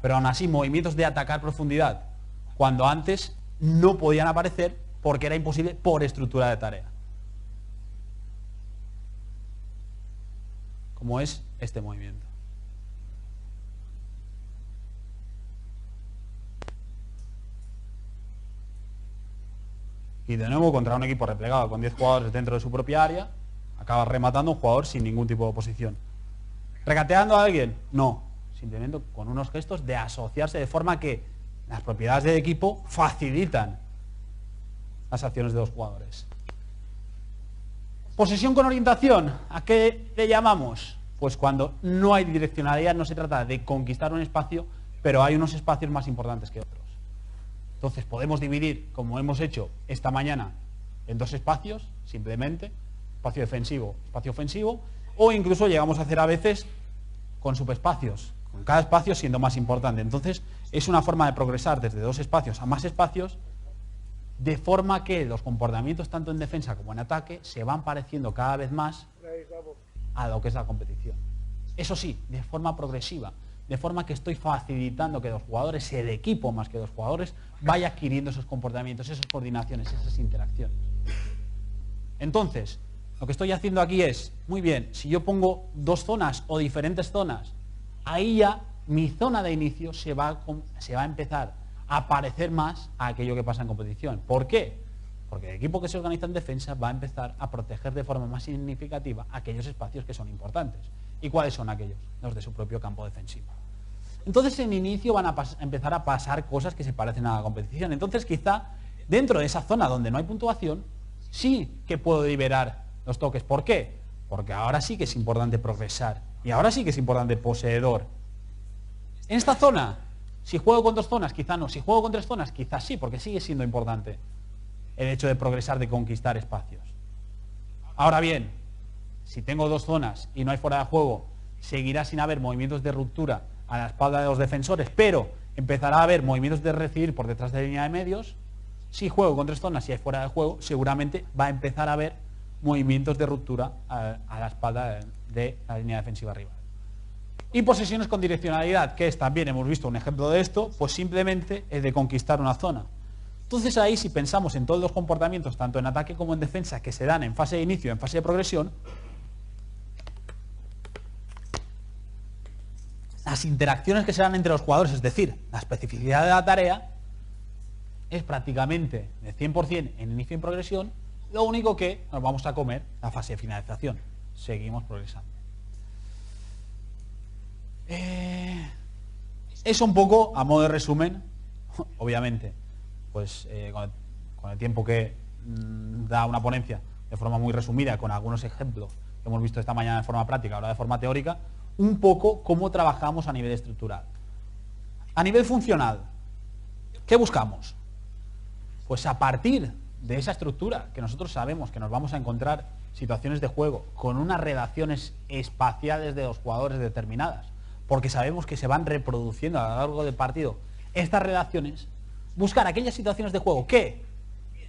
Pero aún así, movimientos de atacar profundidad, cuando antes no podían aparecer porque era imposible por estructura de tarea. Como es este movimiento. Y de nuevo, contra un equipo replegado con 10 jugadores dentro de su propia área, acaba rematando un jugador sin ningún tipo de oposición. ¿Regateando a alguien? No. Simplemente con unos gestos de asociarse de forma que las propiedades del equipo facilitan las acciones de los jugadores. Posesión con orientación, ¿a qué le llamamos? Pues cuando no hay direccionalidad, no se trata de conquistar un espacio, pero hay unos espacios más importantes que otros. Entonces podemos dividir, como hemos hecho esta mañana, en dos espacios, simplemente, espacio defensivo, espacio ofensivo, o incluso llegamos a hacer a veces con subespacios, con cada espacio siendo más importante. Entonces, es una forma de progresar desde dos espacios a más espacios, de forma que los comportamientos tanto en defensa como en ataque se van pareciendo cada vez más a lo que es la competición. Eso sí, de forma progresiva, de forma que estoy facilitando que los jugadores, el equipo más que los jugadores, vaya adquiriendo esos comportamientos, esas coordinaciones, esas interacciones. Entonces, lo que estoy haciendo aquí es, muy bien, si yo pongo dos zonas o diferentes zonas, ahí ya mi zona de inicio se va a empezar a parecer más a aquello que pasa en competición. ¿Por qué? Porque el equipo que se organiza en defensa va a empezar a proteger de forma más significativa aquellos espacios que son importantes. ¿Y cuáles son aquellos? Los de su propio campo defensivo. Entonces en inicio van a empezar a pasar cosas que se parecen a la competición. Entonces quizá dentro de esa zona donde no hay puntuación, sí que puedo liberar los toques. ¿Por qué? Porque ahora sí que es importante progresar. Y ahora sí que es importante poseedor. En esta zona, si juego con dos zonas, quizá no. Si juego con tres zonas, quizás sí, porque sigue siendo importante el hecho de progresar, de conquistar espacios. Ahora bien, si tengo dos zonas y no hay fuera de juego, seguirá sin haber movimientos de ruptura a la espalda de los defensores, pero empezará a haber movimientos de recibir por detrás de la línea de medios. Si juego con tres zonas y hay fuera de juego, seguramente va a empezar a haber movimientos de ruptura a la espalda de la línea defensiva rival. Y posesiones con direccionalidad, que es también, hemos visto un ejemplo de esto, pues simplemente es de conquistar una zona. Entonces ahí, si pensamos en todos los comportamientos, tanto en ataque como en defensa, que se dan en fase de inicio y en fase de progresión, las interacciones que se dan entre los jugadores, es decir, la especificidad de la tarea, es prácticamente de 100% en inicio y en progresión, lo único que nos vamos a comer la fase de finalización. Seguimos progresando. Eso un poco, a modo de resumen, obviamente, pues con el tiempo que da una ponencia, de forma muy resumida, con algunos ejemplos que hemos visto esta mañana de forma práctica, ahora de forma teórica, un poco cómo trabajamos a nivel estructural. A nivel funcional, ¿qué buscamos? Pues a partir de esa estructura, que nosotros sabemos que nos vamos a encontrar situaciones de juego con unas relaciones espaciales de los jugadores determinadas, porque sabemos que se van reproduciendo a lo largo del partido estas relaciones, buscar aquellas situaciones de juego que,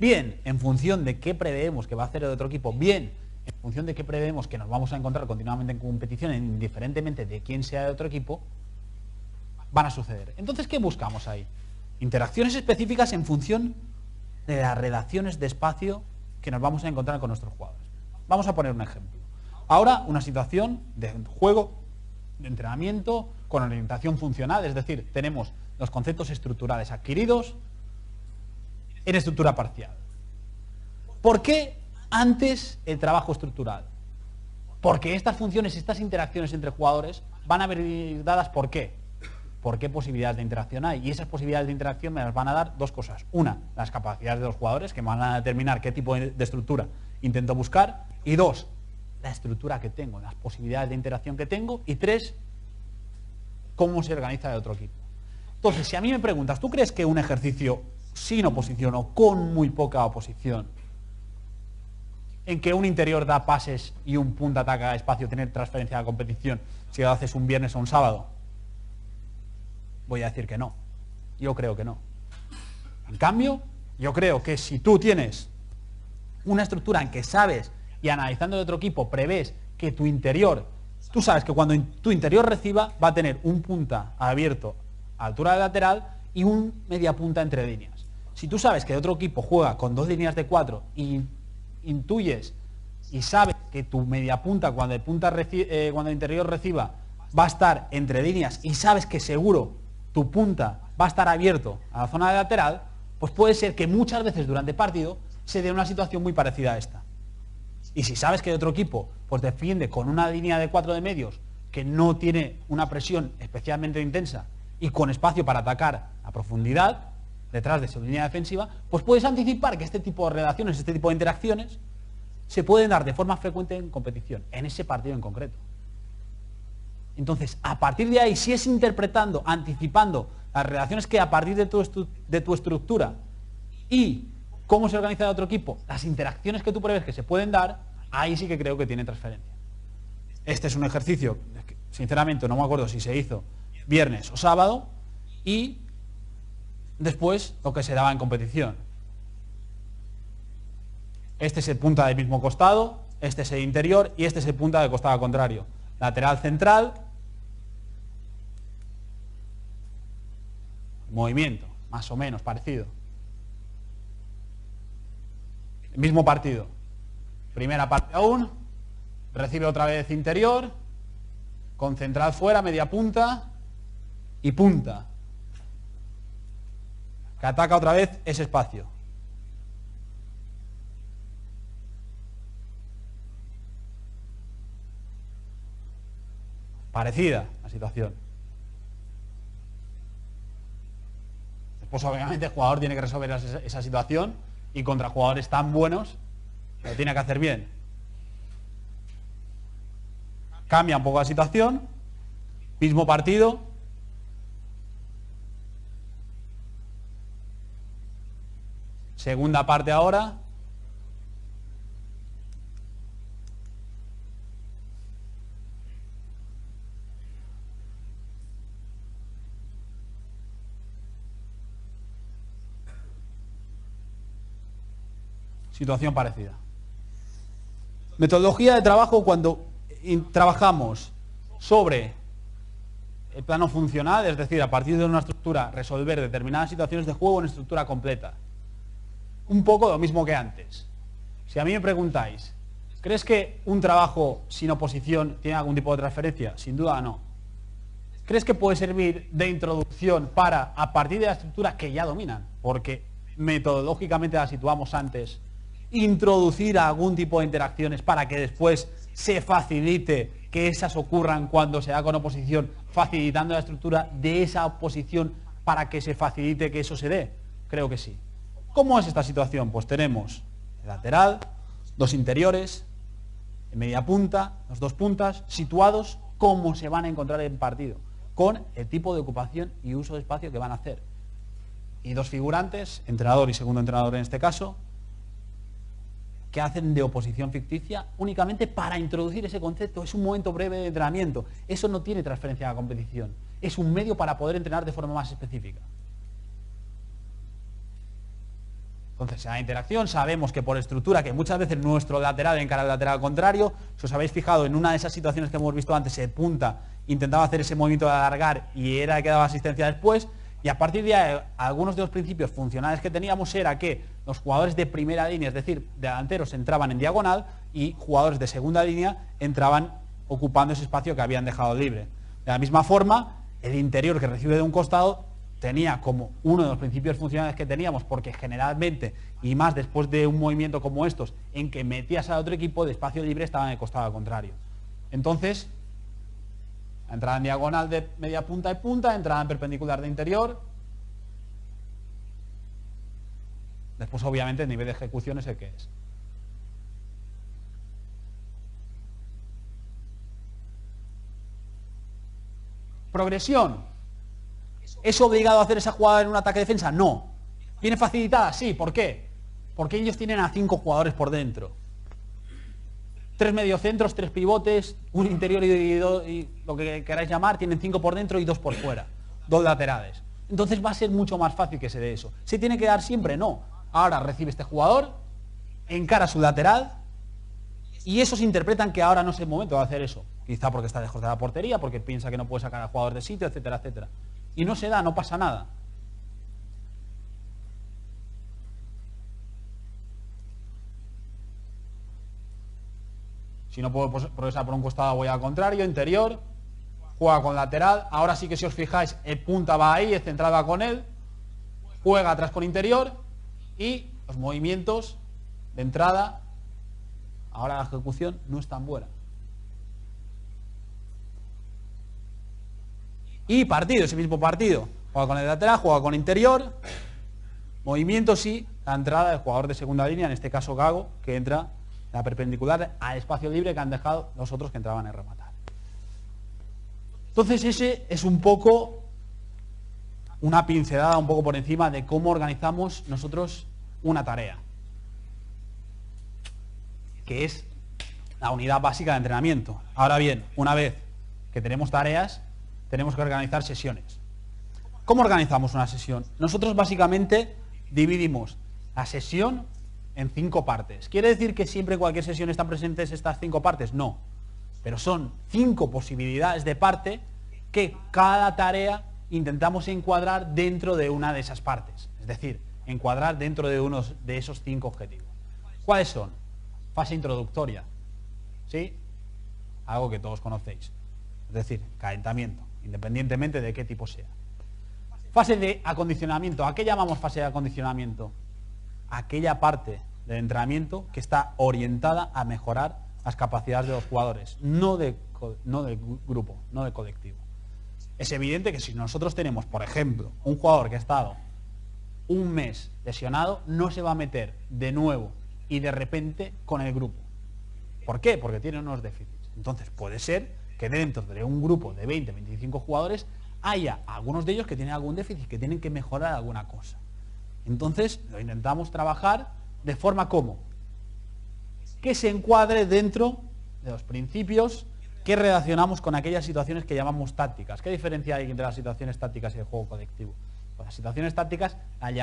bien en función de qué preveemos que va a hacer el otro equipo, bien en función de qué preveemos que nos vamos a encontrar continuamente en competición, indiferentemente de quién sea el otro equipo, van a suceder. Entonces, ¿qué buscamos ahí? Interacciones específicas en función de las relaciones de espacio que nos vamos a encontrar con nuestros jugadores. Vamos a poner un ejemplo. Ahora, una situación de juego, de entrenamiento, con orientación funcional, es decir, tenemos los conceptos estructurales adquiridos en estructura parcial. ¿Por qué antes el trabajo estructural? Porque estas funciones, estas interacciones entre jugadores van a venir dadas ¿por qué? ¿Por qué posibilidades de interacción hay? Y esas posibilidades de interacción me las van a dar dos cosas. Una, las capacidades de los jugadores, que van a determinar qué tipo de estructura intento buscar. Y dos, la estructura que tengo, las posibilidades de interacción que tengo. Y tres, cómo se organiza el otro equipo. Entonces, si a mí me preguntas, ¿tú crees que un ejercicio sin oposición o con muy poca oposición, en que un interior da pases y un punta ataca espacio, tener transferencia a la competición, si lo haces un viernes o un sábado? Voy a decir que no. Yo creo que no. En cambio, yo creo que si tú tienes una estructura en que sabes y analizando el otro equipo prevés que tu interior, tú sabes que cuando tu interior reciba va a tener un punta abierto a altura de lateral y un media punta entre líneas. Si tú sabes que el otro equipo juega con dos líneas de 4 y intuyes y sabes que tu media punta cuando el interior reciba va a estar entre líneas y sabes que seguro tu punta va a estar abierto a la zona de lateral, pues puede ser que muchas veces durante el partido se dé una situación muy parecida a esta. Y si sabes que el otro equipo pues defiende con una línea de 4 de medios que no tiene una presión especialmente intensa y con espacio para atacar a profundidad detrás de su línea defensiva, pues puedes anticipar que este tipo de relaciones, este tipo de interacciones se pueden dar de forma frecuente en competición, en ese partido en concreto. Entonces, a partir de ahí, si es interpretando, anticipando las relaciones que a partir de tu estructura y ¿Cómo se organiza el otro equipo? Las interacciones que tú prevés que se pueden dar, ahí sí que creo que tiene transferencia. Este es un ejercicio, que, sinceramente no me acuerdo si se hizo viernes o sábado, y después lo que se daba en competición. Este es el punta del mismo costado, este es el interior y este es el punta del costado contrario. Lateral central, movimiento, más o menos parecido. El mismo partido. Primera parte aún, recibe otra vez interior, con central fuera, media punta y punta. Que ataca otra vez ese espacio. Parecida la situación. Después obviamente el jugador tiene que resolver esa situación y contra jugadores tan buenos lo tiene que hacer bien. Cambia un poco la situación, mismo partido, segunda parte ahora. Situación parecida. Metodología de trabajo cuando trabajamos sobre el plano funcional, es decir, a partir de una estructura resolver determinadas situaciones de juego en estructura completa. Un poco lo mismo que antes. Si a mí me preguntáis, ¿crees que un trabajo sin oposición tiene algún tipo de transferencia? Sin duda no. ¿Crees que puede servir de introducción para, a partir de la estructura que ya dominan? Porque metodológicamente la situamos antes, introducir algún tipo de interacciones para que después se facilite que esas ocurran cuando se da con oposición, facilitando la estructura de esa oposición para que se facilite que eso se dé. Creo que sí. ¿Cómo es esta situación? Pues tenemos el lateral, dos interiores, en media punta, los dos puntas, situados como se van a encontrar en partido, con el tipo de ocupación y uso de espacio que van a hacer. Y dos figurantes, entrenador y segundo entrenador en este caso, que hacen de oposición ficticia únicamente para introducir ese concepto. Es un momento breve de entrenamiento. Eso no tiene transferencia a la competición. Es un medio para poder entrenar de forma más específica. Entonces, en la interacción sabemos que por estructura, que muchas veces nuestro lateral encara al lateral contrario, si os habéis fijado en una de esas situaciones que hemos visto antes, se punta, intentaba hacer ese movimiento de alargar y era el que daba asistencia después. Y a partir de ahí, algunos de los principios funcionales que teníamos era que los jugadores de primera línea, es decir, delanteros, entraban en diagonal y jugadores de segunda línea entraban ocupando ese espacio que habían dejado libre. De la misma forma, el interior que recibe de un costado tenía como uno de los principios funcionales que teníamos, porque generalmente, y más después de un movimiento como estos, en que metías al otro equipo de espacio libre, estaba en el costado contrario. Entonces, entrada en diagonal de media punta y punta, entrada en perpendicular de interior. Después, obviamente, el nivel de ejecución es el que es. Progresión. ¿Es obligado a hacer esa jugada en un ataque-defensa? No. ¿Viene facilitada? Sí. ¿Por qué? Porque ellos tienen a 5 jugadores por dentro. 3 mediocentros, 3 pivotes, un interior y lo que queráis llamar, tienen 5 por dentro y 2 por fuera, 2 laterales. Entonces va a ser mucho más fácil que se dé eso. ¿Se tiene que dar siempre? No. Ahora recibe este jugador, encara su lateral y esos interpretan que ahora no es el momento de hacer eso. Quizá porque está lejos de la portería, porque piensa que no puede sacar al jugador de sitio, etcétera, etcétera. Y no se da, no pasa nada. Si no puedo progresar por un costado, voy al contrario, interior, juega con lateral. Ahora sí que si os fijáis, el punta va ahí, el central va con él, juega atrás con interior y los movimientos de entrada, ahora la ejecución no es tan buena. Y partido, ese mismo partido, juega con el lateral, juega con interior, movimientos y la entrada del jugador de segunda línea, en este caso Gago, que entra la perpendicular al espacio libre que han dejado los otros que entraban en rematar. Entonces ese es un poco una pincelada un poco por encima de cómo organizamos nosotros una tarea, que es la unidad básica de entrenamiento. Ahora bien, una vez que tenemos tareas, tenemos que organizar sesiones. ¿Cómo organizamos una sesión? Nosotros básicamente dividimos la sesión en 5 partes. ¿Quiere decir que siempre en cualquier sesión están presentes estas 5 partes? No. Pero son 5 posibilidades de parte que cada tarea intentamos encuadrar dentro de una de esas partes. Es decir, encuadrar dentro de uno de esos 5 objetivos. ¿Cuáles son? Fase introductoria. ¿Sí? Algo que todos conocéis. Es decir, calentamiento, independientemente de qué tipo sea. Fase de acondicionamiento. ¿A qué llamamos fase de acondicionamiento? Aquella parte del entrenamiento que está orientada a mejorar las capacidades de los jugadores, no de grupo, no de colectivo. Es evidente que si nosotros tenemos, por ejemplo, un jugador que ha estado un mes lesionado, no se va a meter de nuevo y de repente con el grupo. ¿Por qué? Porque tiene unos déficits. Entonces puede ser que dentro de un grupo de 20, 25 jugadores haya algunos de ellos que tienen algún déficit, que tienen que mejorar alguna cosa. Entonces lo intentamos trabajar de forma como que se encuadre dentro de los principios que relacionamos con aquellas situaciones que llamamos tácticas. ¿Qué diferencia hay entre las situaciones tácticas y el juego colectivo? Pues las situaciones tácticas las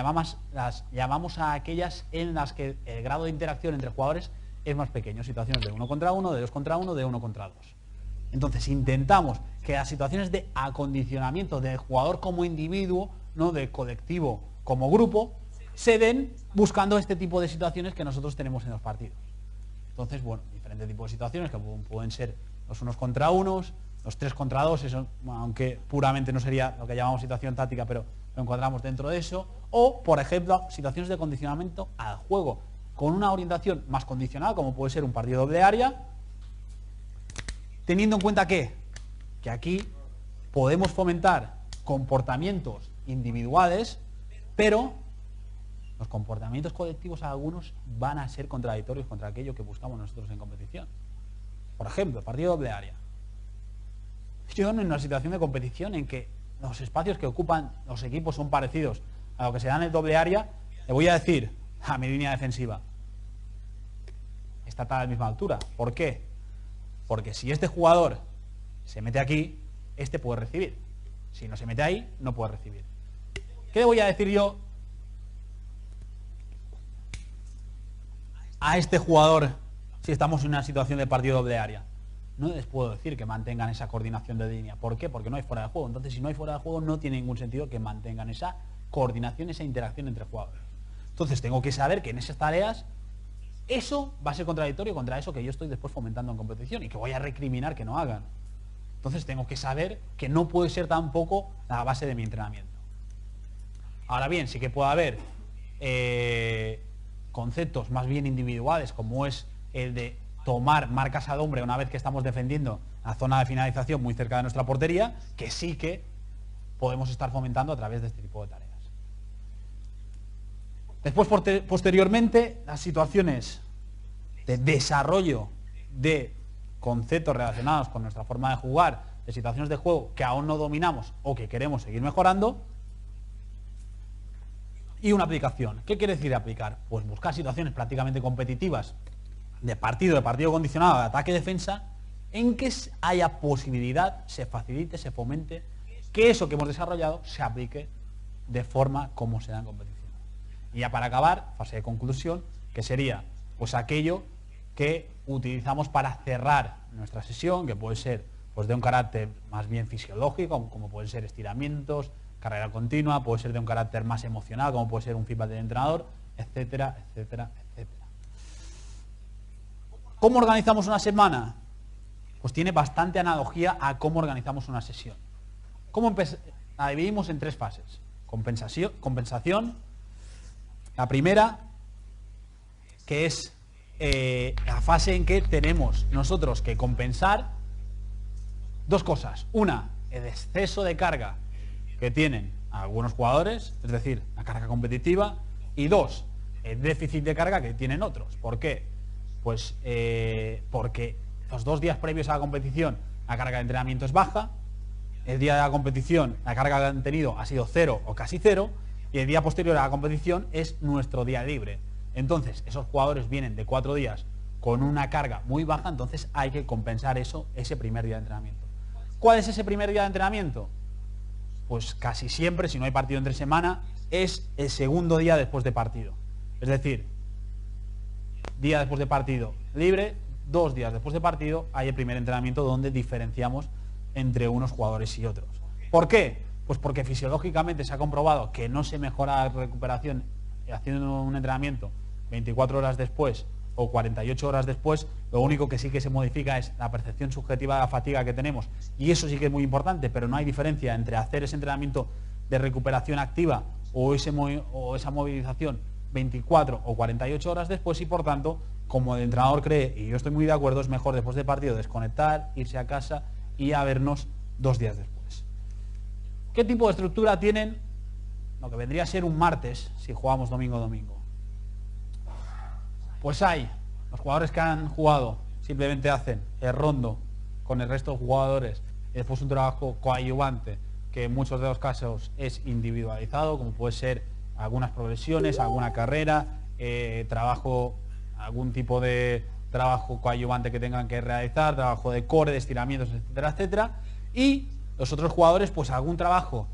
llamamos a aquellas en las que el grado de interacción entre jugadores es más pequeño. Situaciones de 1 contra 1, de 2 contra 1, de 1 contra 2. Entonces intentamos que las situaciones de acondicionamiento del jugador como individuo, no del colectivo como grupo, se den buscando este tipo de situaciones que nosotros tenemos en los partidos. Entonces, bueno, diferentes tipos de situaciones que pueden ser los 1 contra 1, los 3 contra 2, eso, aunque puramente no sería lo que llamamos situación táctica, pero lo encuadramos dentro de eso. O, por ejemplo, situaciones de condicionamiento al juego, con una orientación más condicionada, como puede ser un partido doble área, teniendo en cuenta que aquí podemos fomentar comportamientos individuales, pero los comportamientos colectivos algunos van a ser contradictorios contra aquello que buscamos nosotros en competición. Por ejemplo, partido doble área. Yo en una situación de competición en que los espacios que ocupan los equipos son parecidos a lo que se da en el doble área, le voy a decir a mi línea defensiva, está a la misma altura. ¿Por qué? Porque si este jugador se mete aquí, este puede recibir. Si no se mete ahí, no puede recibir. ¿Qué le voy a decir yo a este jugador si estamos en una situación de partido doble área? No les puedo decir que mantengan esa coordinación de línea. ¿Por qué? Porque no hay fuera de juego. Entonces, si no hay fuera de juego, no tiene ningún sentido que mantengan esa coordinación, esa interacción entre jugadores. Entonces, tengo que saber que en esas tareas eso va a ser contradictorio contra eso que yo estoy después fomentando en competición y que voy a recriminar que no hagan. Entonces, tengo que saber que no puede ser tampoco la base de mi entrenamiento. Ahora bien, sí que puede haber conceptos más bien individuales, como es el de tomar marcas al hombre una vez que estamos defendiendo la zona de finalización muy cerca de nuestra portería, que sí que podemos estar fomentando a través de este tipo de tareas. Después, posteriormente, las situaciones de desarrollo de conceptos relacionados con nuestra forma de jugar, de situaciones de juego que aún no dominamos o que queremos seguir mejorando, y una aplicación. ¿Qué quiere decir aplicar? Pues buscar situaciones prácticamente competitivas de partido condicionado, de ataque-defensa, en que haya posibilidad, se facilite, se fomente, que eso que hemos desarrollado se aplique de forma como se da en competición. Y ya para acabar, fase de conclusión, que sería pues aquello que utilizamos para cerrar nuestra sesión, que puede ser pues de un carácter más bien fisiológico, como pueden ser estiramientos, carrera continua, puede ser de un carácter más emocional, como puede ser un feedback del entrenador, etcétera, etcétera, etcétera. ¿Cómo organizamos una semana? Pues tiene bastante analogía a cómo organizamos una sesión. La dividimos en 3 fases. Compensación. La primera, que es la fase en que tenemos nosotros que compensar 2 cosas. Una, el exceso de carga que tienen algunos jugadores, es decir, la carga competitiva. Y 2, el déficit de carga que tienen otros. ¿Por qué? Pues porque los 2 días previos a la competición la carga de entrenamiento es baja, el día de la competición la carga que han tenido ha sido 0 o casi 0, y el día posterior a la competición es nuestro día libre. Entonces, esos jugadores vienen de 4 días con una carga muy baja, entonces hay que compensar eso ese primer día de entrenamiento. ¿Cuál es ese primer día de entrenamiento? Pues casi siempre, si no hay partido entre semana, es el segundo día después de partido. Es decir, día después de partido libre, 2 días después de partido hay el primer entrenamiento donde diferenciamos entre unos jugadores y otros. ¿Por qué? Pues porque fisiológicamente se ha comprobado que no se mejora la recuperación haciendo un entrenamiento 24 horas después o 48 horas después. Lo único que sí que se modifica es la percepción subjetiva de la fatiga que tenemos, y eso sí que es muy importante, pero no hay diferencia entre hacer ese entrenamiento de recuperación activa o esa movilización 24 o 48 horas después, y por tanto, como el entrenador cree, y yo estoy muy de acuerdo, es mejor después del partido desconectar, irse a casa y a vernos 2 días después. ¿Qué tipo de estructura tienen lo que vendría a ser un martes si jugamos domingo-domingo? Pues hay los jugadores que han jugado, simplemente hacen el rondo con el resto de jugadores y después un trabajo coadyuvante que en muchos de los casos es individualizado, como puede ser algunas progresiones, alguna carrera, algún tipo de trabajo coadyuvante que tengan que realizar, trabajo de core, de estiramientos, etcétera, etcétera. Y los otros jugadores, pues algún trabajo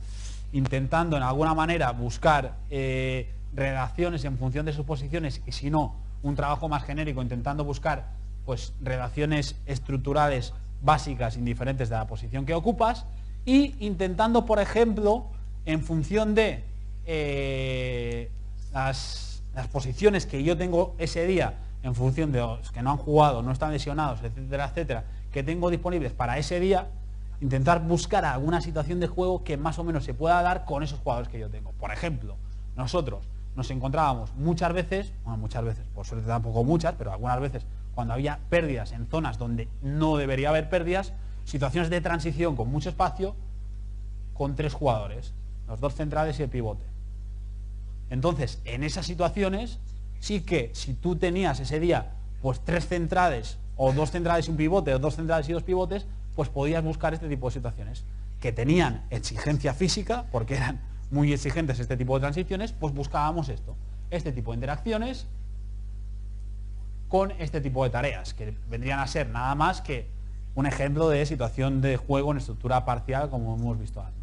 intentando en alguna manera buscar relaciones en función de sus posiciones, y si no, un trabajo más genérico intentando buscar pues relaciones estructurales básicas indiferentes de la posición que ocupas, y intentando, por ejemplo, en función de las posiciones que yo tengo ese día, en función de los que no han jugado, no están lesionados, etcétera, etcétera, que tengo disponibles para ese día, intentar buscar alguna situación de juego que más o menos se pueda dar con esos jugadores que yo tengo. Por ejemplo, nosotros nos encontrábamos muchas veces, por suerte tampoco muchas, pero algunas veces, cuando había pérdidas en zonas donde no debería haber pérdidas, situaciones de transición con mucho espacio, con 3 jugadores, los 2 centrales y el pivote. Entonces, en esas situaciones, sí que si tú tenías ese día pues 3 centrales, o 2 centrales y un pivote, o 2 centrales y 2 pivotes, pues podías buscar este tipo de situaciones que tenían exigencia física, porque eran muy exigentes este tipo de transiciones, pues buscábamos este tipo de interacciones con este tipo de tareas, que vendrían a ser nada más que un ejemplo de situación de juego en estructura parcial, como hemos visto antes.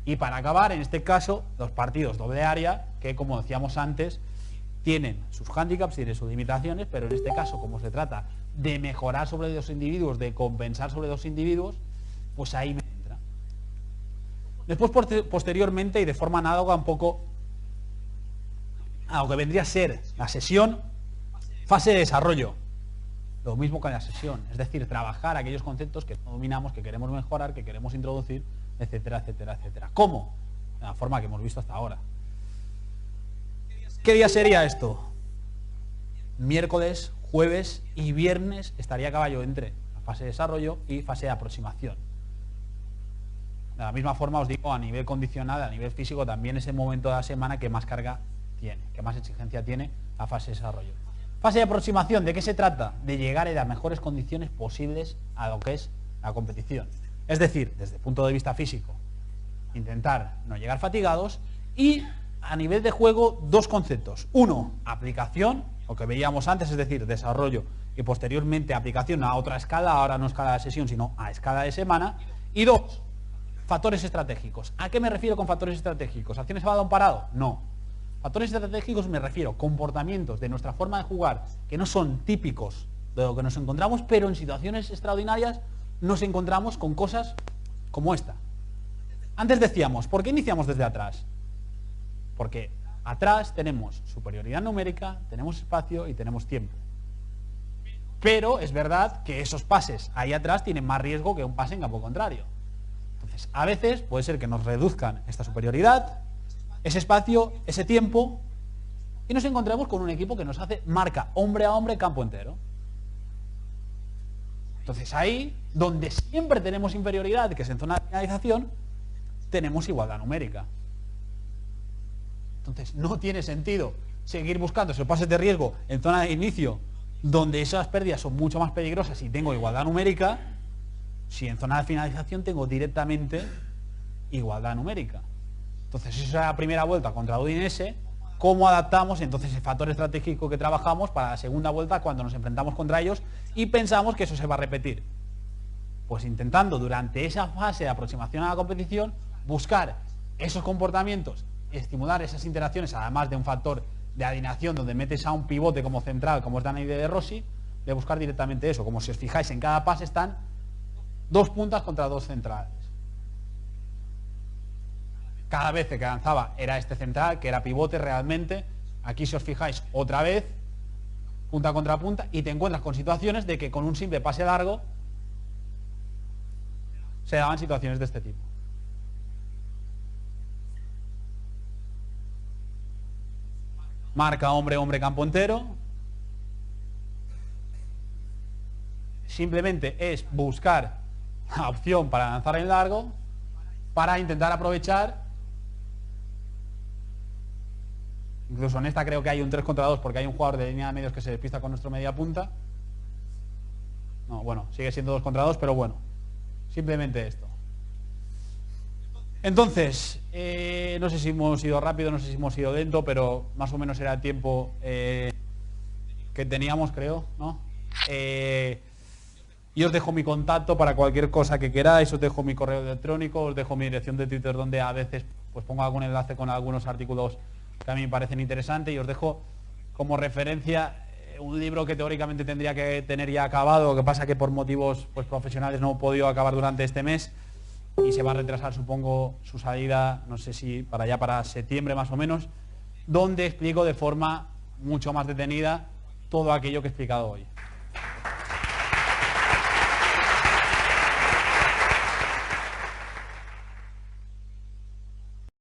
Y para acabar, en este caso, los partidos doble área, que como decíamos antes, tienen sus hándicaps, tienen sus limitaciones, pero en este caso, como se trata de mejorar sobre 2 individuos, de compensar sobre 2 individuos, pues ahí me entra. Después, posteriormente, y de forma análoga un poco a lo que vendría a ser la sesión, fase de desarrollo. Lo mismo que en la sesión, es decir, trabajar aquellos conceptos que no dominamos, que queremos mejorar, que queremos introducir, etcétera, etcétera, etcétera. ¿Cómo? De la forma que hemos visto hasta ahora. ¿Qué día sería esto? Miércoles, jueves y viernes estaría a caballo entre la fase de desarrollo y fase de aproximación. De la misma forma os digo, a nivel condicional, a nivel físico, también es el momento de la semana que más carga tiene, que más exigencia tiene la fase de desarrollo. Fase de aproximación, ¿de qué se trata? De llegar en las mejores condiciones posibles a lo que es la competición. Es decir, desde el punto de vista físico, intentar no llegar fatigados, y a nivel de juego, 2 conceptos. 1, aplicación, lo que veíamos antes, es decir, desarrollo y posteriormente aplicación a otra escala, ahora no escala de sesión, sino a escala de semana. Y 2, factores estratégicos. ¿A qué me refiero con factores estratégicos? ¿Acciones a balón parado? No. Factores estratégicos me refiero a comportamientos de nuestra forma de jugar que no son típicos de lo que nos encontramos, pero en situaciones extraordinarias nos encontramos con cosas como esta. Antes decíamos, ¿por qué iniciamos desde atrás? Porque atrás tenemos superioridad numérica, tenemos espacio y tenemos tiempo. Pero es verdad que esos pases ahí atrás tienen más riesgo que un pase en campo contrario. Entonces, a veces puede ser que nos reduzcan esta superioridad, ese espacio, ese tiempo, y nos encontramos con un equipo que nos hace marca hombre a hombre, campo entero. Entonces ahí, donde siempre tenemos inferioridad, que es en zona de finalización, tenemos igualdad numérica. Entonces no tiene sentido seguir buscando esos pases de riesgo en zona de inicio, donde esas pérdidas son mucho más peligrosas y tengo igualdad numérica, si en zona de finalización tengo directamente igualdad numérica. Entonces, eso es la primera vuelta contra Udinese. ¿Cómo adaptamos entonces el factor estratégico que trabajamos para la segunda vuelta cuando nos enfrentamos contra ellos y pensamos que eso se va a repetir? Pues intentando durante esa fase de aproximación a la competición buscar esos comportamientos, estimular esas interacciones, además de un factor de alineación donde metes a un pivote como central, como es Dani de Rossi, de buscar directamente eso. Como si os fijáis, en cada pase están 2 puntas contra 2 centrales. Cada vez que avanzaba era este central, que era pivote realmente. Aquí, si os fijáis, otra vez, punta contra punta, y te encuentras con situaciones de que con un simple pase largo se daban situaciones de este tipo. Marca hombre, hombre, campo entero. Simplemente es buscar la opción para lanzar en largo, para intentar aprovechar. Incluso en esta creo que hay un 3 contra 2 porque hay un jugador de línea de medios que se despista con nuestro media punta. No, bueno, sigue siendo 2 contra 2, pero bueno, simplemente esto. Entonces, no sé si hemos ido rápido, no sé si hemos ido lento, pero más o menos era el tiempo que teníamos, creo, ¿no? Y os dejo mi contacto para cualquier cosa que queráis, os dejo mi correo electrónico, os dejo mi dirección de Twitter donde a veces pues pongo algún enlace con algunos artículos que a mí me parecen interesantes, y os dejo como referencia un libro que teóricamente tendría que tener ya acabado, lo que pasa que por motivos pues profesionales no he podido acabar durante este mes y se va a retrasar, supongo, su salida, no sé si para septiembre más o menos, donde explico de forma mucho más detenida todo aquello que he explicado hoy.